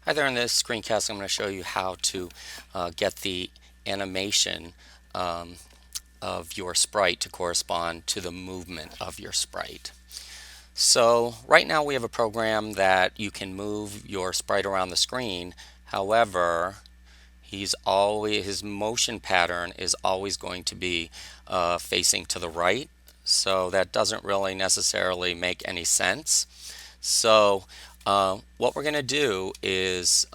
Hi there, in this screencast I'm going to show you how to get the animation um, of your sprite to correspond to the movement of your sprite. So right now we have a program that you can move your sprite around the screen. However, his motion pattern is always going to be facing to the right. So that doesn't really necessarily make any sense. So what we're going to do is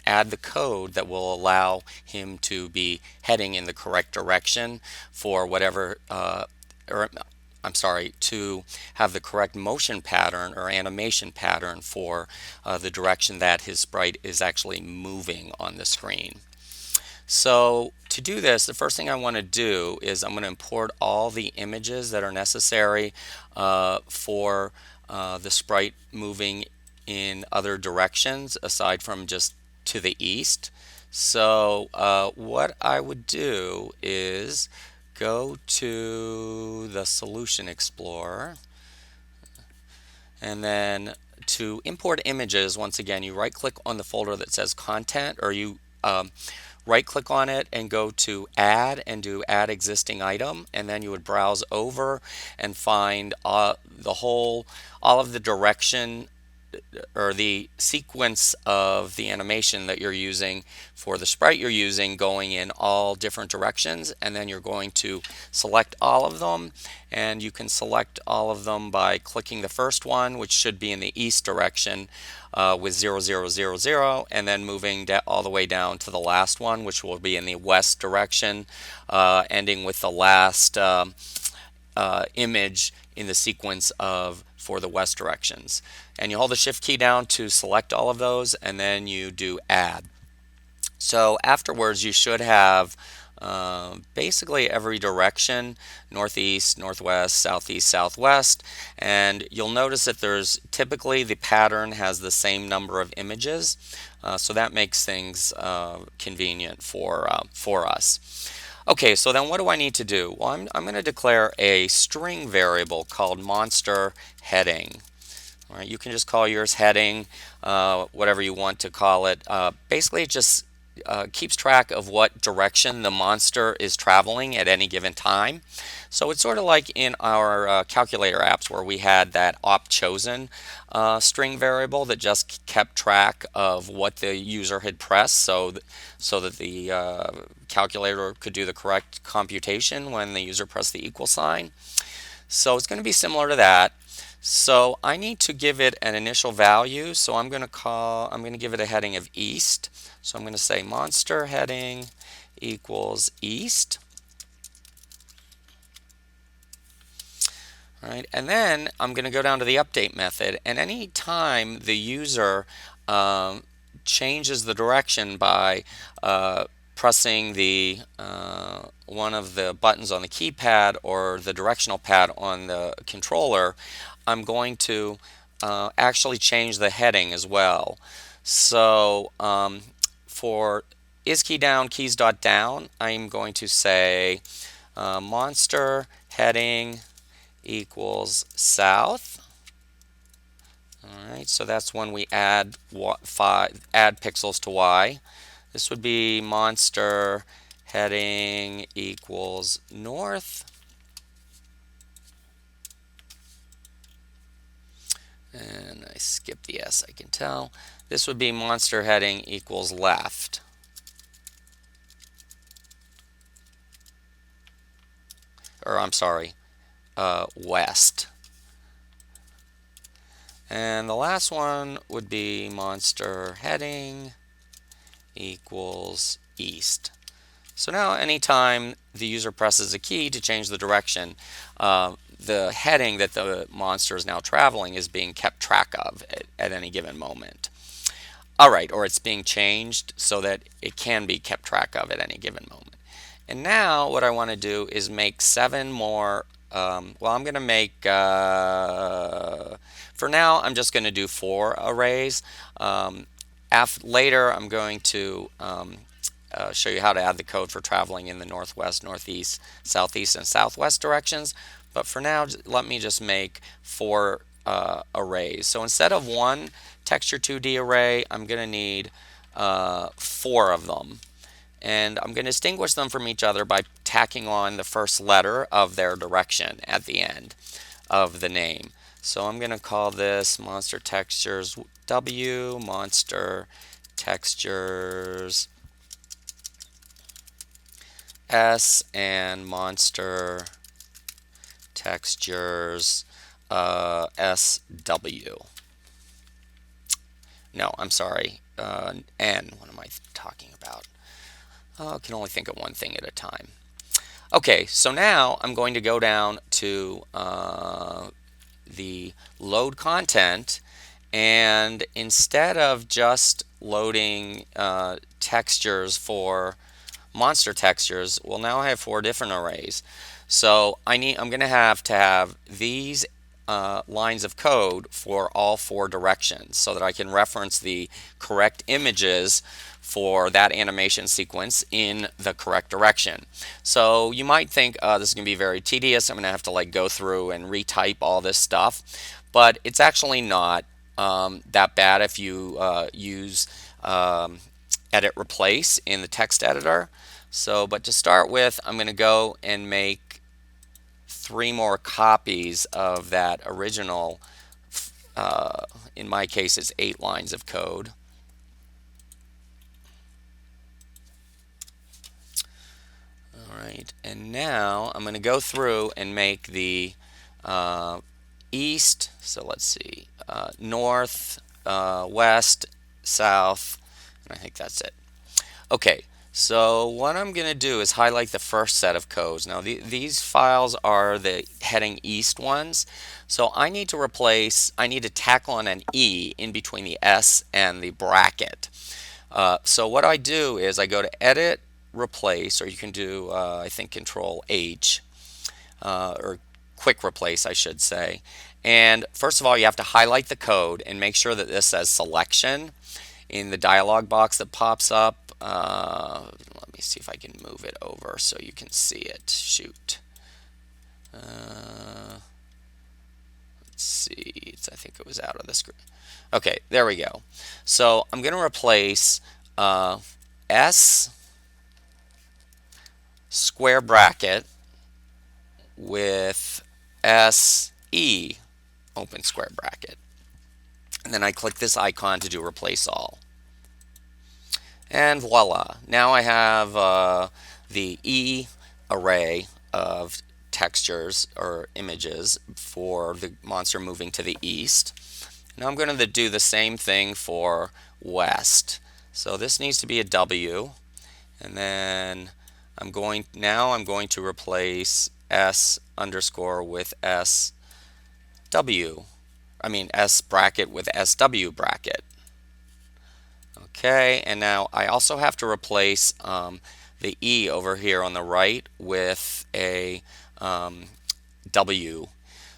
add the code that will allow him to be heading in the correct direction for whatever, or I'm sorry, to have the correct motion pattern or animation pattern for the direction that his sprite is actually moving on the screen. So to do this, the first thing I want to do is I'm going to import all the images that are necessary for the sprite moving in other directions aside from just to the east. So what I would do is go to the Solution Explorer, and then to import images, once again, you right click on the folder that says content, or you right click on it and go to add and do add existing item, and then you would browse over and find all of the direction or the sequence of the animation that you're using for the sprite you're using going in all different directions, and then you're going to select all of them, and you can select all of them by clicking the first one, which should be in the east direction with 0000, and then moving all the way down to the last one, which will be in the west direction, ending with the last image in the sequence of for the west directions. And you hold the shift key down to select all of those, and then you do add. So afterwards you should have basically every direction: northeast, northwest, southeast, southwest, and you'll notice that there's typically the pattern has the same number of images, so that makes things convenient for us. Okay, so then what do I need to do? Well, I'm going to declare a string variable called monster heading. All right, you can just call yours heading, whatever you want to call it. Basically, it just keeps track of what direction the monster is traveling at any given time. So it's sort of like in our calculator apps where we had that op_chosen string variable that just kept track of what the user had pressed, so that the calculator could do the correct computation when the user pressed the equal sign. So it's going to be similar to that. So I need to give it an initial value, so I'm going to give it a heading of east. So I'm going to say monster heading equals east. All right, and then I'm going to go down to the update method, and any time the user changes the direction by pressing the one of the buttons on the keypad or the directional pad on the controller, I'm going to actually change the heading as well. So for is key down, keys dot down, I'm going to say monster heading equals south. All right, so that's when we add pixels to y. This would be monster heading equals north. And I skipped the S, I can tell. This would be monster heading equals left. Or I'm sorry, west. And the last one would be monster heading equals east. So now anytime the user presses a key to change the direction, the heading that the monster is now traveling is being kept track of at any given moment. Alright, or it's being changed so that it can be kept track of at any given moment. And now what I want to do is make 7 more, well, I'm going to make, for now I'm just going to do 4 arrays. Later I'm going to show you how to add the code for traveling in the northwest, northeast, southeast, and southwest directions. But for now, let me just make 4 arrays. So instead of one texture 2D array, I'm going to need 4 of them. And I'm going to distinguish them from each other by tacking on the first letter of their direction at the end of the name. So I'm going to call this Monster Textures W, Monster Textures S, and Monster Textures SW. No, I'm sorry, N. What am I talking about? I can only think of one thing at a time. Okay, so now I'm going to go down to the load content, and instead of just loading textures for monster textures, well, now I have 4 different arrays. So I'm going to have these lines of code for all 4 directions so that I can reference the correct images for that animation sequence in the correct direction. So you might think this is going to be very tedious. I'm going to have to like go through and retype all this stuff, but it's actually not that bad if you use edit replace in the text editor. So, but to start with, I'm going to go and make 3 more copies of that original, in my case it's 8 lines of code. Alright, and now I'm going to go through and make the east, so let's see, north, west, south, and I think that's it. Okay, so what I'm going to do is highlight the first set of codes. Now these files are the heading east ones, so I need to tack on an E in between the S and the bracket. So what I do is I go to edit, replace, or you can do I think Control H, or quick replace I should say. And first of all, you have to highlight the code and make sure that this says selection in the dialog box that pops up. Let me see if I can move it over so you can see it. Shoot. Let's see. I think it was out of the screen. Okay, there we go. So I'm going to replace S square bracket with SE open square bracket. And then I click this icon to do replace all. And voila, now I have the E array of textures or images for the monster moving to the east. Now I'm going to do the same thing for west. So this needs to be a W, and then I'm going to replace S underscore with S bracket with SW bracket. Okay, and now I also have to replace the E over here on the right with a W.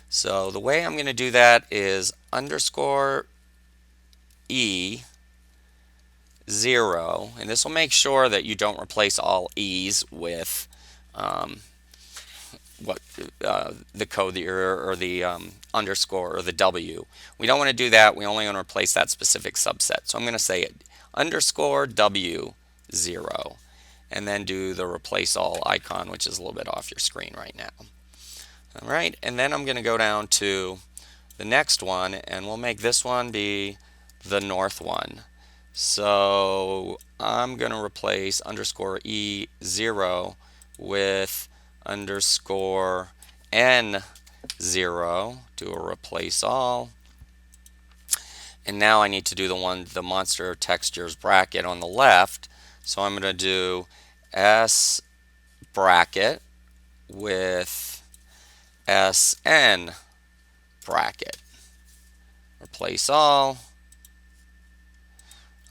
So the way I'm going to do that is underscore E 0, and this will make sure that you don't replace all E's with the code that or the underscore or the W. We don't want to do that. We only want to replace that specific subset. So I'm going to say it underscore W 0, and then do the replace all icon, which is a little bit off your screen right now. All right, and then I'm going to go down to the next one, and we'll make this one be the north one. So I'm going to replace underscore E 0 with underscore N 0, do a replace all. And now I need to do the monster textures bracket on the left. So I'm going to do S bracket with SN bracket. Replace all.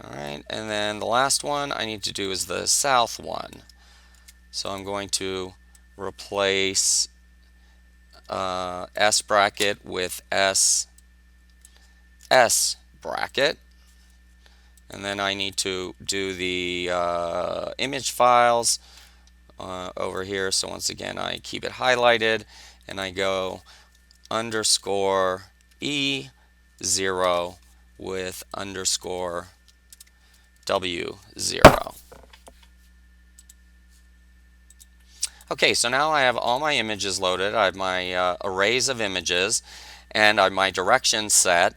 Alright, and then the last one I need to do is the south one. So I'm going to replace S bracket with S bracket, and then I need to do the image files over here. So once again I keep it highlighted and I go underscore E0 with underscore W0. Okay, so now I have all my images loaded. I have my arrays of images and I have my directions set.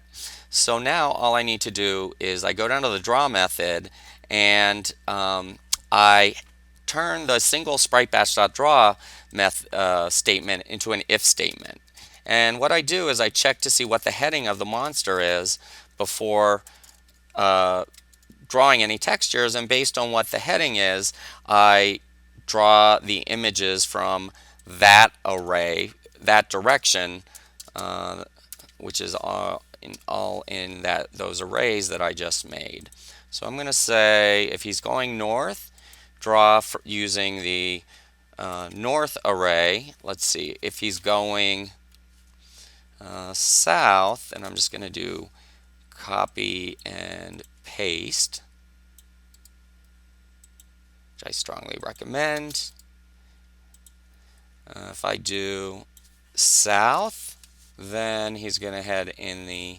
So now all I need to do is I go down to the draw method and I turn the single sprite batch.draw statement into an if statement. And what I do is I check to see what the heading of the monster is before drawing any textures, and based on what the heading is, I draw the images from that array, that direction, which is all in those arrays that I just made. So I'm going to say if he's going north, draw using the north array. Let's see, if he's going south, and I'm just going to do copy and paste, which I strongly recommend. If I do south, then he's going to head in the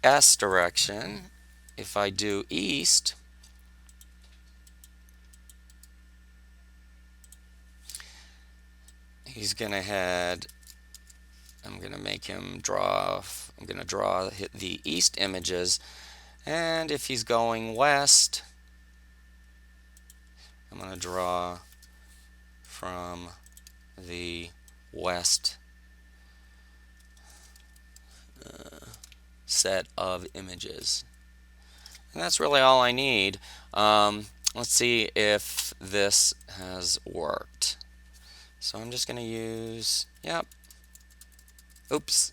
S direction. If I do east, he's going to head, I'm going to make him draw, I'm going to draw the east images, and if he's going west, I'm going to draw from the west set of images. And that's really all I need. Let's see if this has worked. So I'm just going to use, yep, oops,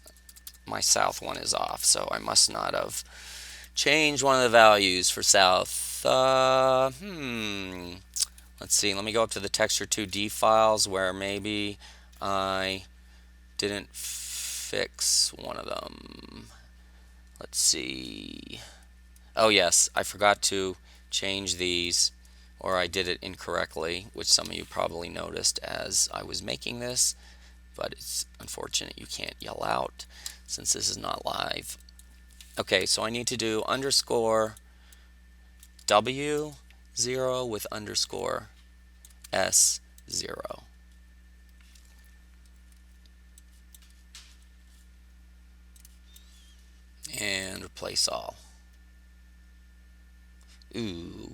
my south one is off, so I must not have changed one of the values for south. Let's see, let me go up to the texture 2D files where maybe I didn't fix one of them. Let's see. Oh yes, I forgot to change these, or I did it incorrectly, which some of you probably noticed as I was making this, but it's unfortunate you can't yell out since this is not live. Okay, so I need to do underscore W0 with underscore S0. And replace all. Ooh,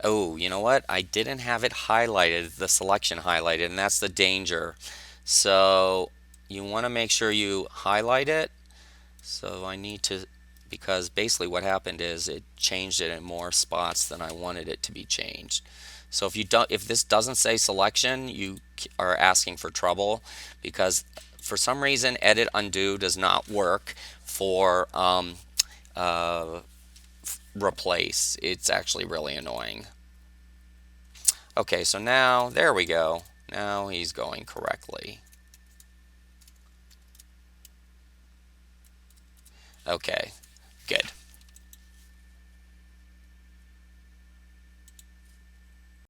Oh, you know what? I didn't have it highlighted, the selection highlighted, and that's the danger. So you want to make sure you highlight it. So I need to, because basically what happened is it changed it in more spots than I wanted it to be changed. So if this doesn't say selection, you are asking for trouble, because for some reason edit undo does not work for replace. It's actually really annoying. Okay, so now there we go. Now he's going correctly. Okay, good.